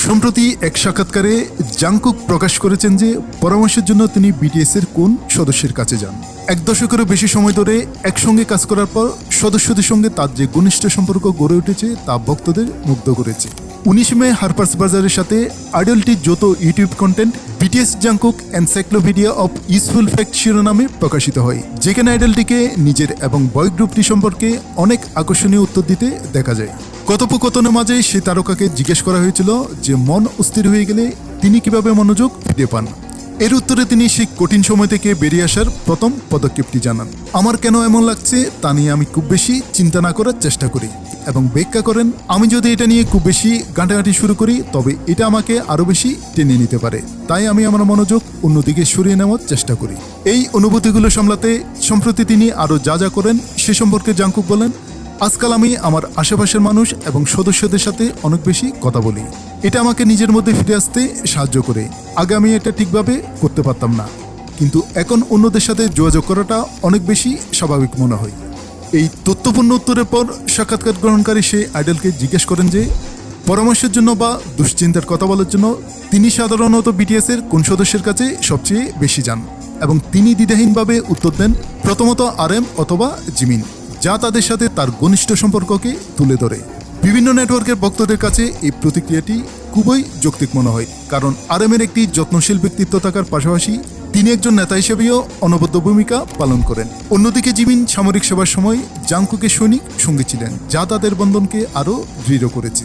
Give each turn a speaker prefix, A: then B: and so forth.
A: সম্প্রতি এক সাক্ষাৎকারে জাংকুক প্রকাশ করেছেন যে পরামর্শের জন্য তিনি বিটিএস এর কোন সদস্যের কাছে যান। এক দশকেরও বেশি সময় ধরে একসঙ্গে কাজ করার পর সদস্যদের সঙ্গে তার যে ঘনিষ্ঠ সম্পর্ক গড়ে উঠেছে তা ভক্তদের মুগ্ধ করেছে। 19 মে হারপার্স বাজারের সাথে আইডলটির যৌথ YouTube content BTS Jungkook encyclopedia of useful fact শিরোনামে প্রকাশিত হয়, যেখানে আইডলটিকে নিজের এবং বয় গ্রুপটি সম্পর্কে অনেক আকর্ষণীয় উত্তর দিতে দেখা যায়। কথোপকথনের মাঝে সেই তারকাকে জিজ্ঞেস করা হয়েছিল যে মন অস্থির হয়ে গেলে তিনি কিভাবে মনোযোগ ফিরে পান। এর উত্তরে তিনি সেই কঠিন সময় থেকে বেরিয়ে আসার প্রথম পদক্ষেপটি জানান। আমার কেন এমন লাগছে তা নিয়ে আমি খুব বেশি চিন্তা না করার চেষ্টা করি এবং ব্যাখ্যা করেন, আমি যদি এটা নিয়ে খুব বেশি ঘাঁটাঘাঁটি শুরু করি তবে এটা আমাকে আরো বেশি টেনে নিতে পারে, তাই আমি আমার মনোযোগ অন্যদিকে সরিয়ে নেওয়ার চেষ্টা করি। এই অনুভূতিগুলো সামলাতে সম্প্রতি তিনি আরো যা যা করেন সে সম্পর্কে জাংকুক বলেন, আজকাল আমি আমার আশেপাশের মানুষ এবং সদস্যদের সাথে অনেক বেশি কথা বলি। এটা আমাকে নিজের মধ্যে ফিরে আসতে সাহায্য করে। আগে আমি এটা ঠিকভাবে করতে পারতাম না, কিন্তু এখন অন্যদের সাথে যোগাযোগ করাটা অনেক বেশি স্বাভাবিক মনে হয়। এই তথ্যপূর্ণ উত্তরের পর সাক্ষাৎকার গ্রহণকারী সেই আইডলকে জিজ্ঞেস করেন যে পরামর্শের জন্য বা দুশ্চিন্তার কথা বলার জন্য তিনি সাধারণত বিটিএস এর কোন সদস্যের কাছে সবচেয়ে বেশি যান, এবং তিনি দ্বিধাহীনভাবে উত্তর দেন প্রথমত RM অথবা জিমিন, যা তাদের সাথে তার ঘনিষ্ঠ সম্পর্ককে তুলে ধরে। বিভিন্ন নেটওয়ার্কের ভক্তদের কাছে এই প্রতিক্রিয়াটি খুবই যৌক্তিক মনে হয়, কারণ RM এর একটি যত্নশীল ব্যক্তিত্ব থাকার পাশাপাশি তিনি একজন নেতা হিসেবেও অনবদ্য ভূমিকা পালন করেন। অন্যদিকে জিমিন সামরিক সেবার সময় জাংকুকের সৈনিক সঙ্গী ছিলেন, যা তাদের বন্ধনকে আরও দৃঢ় করেছে।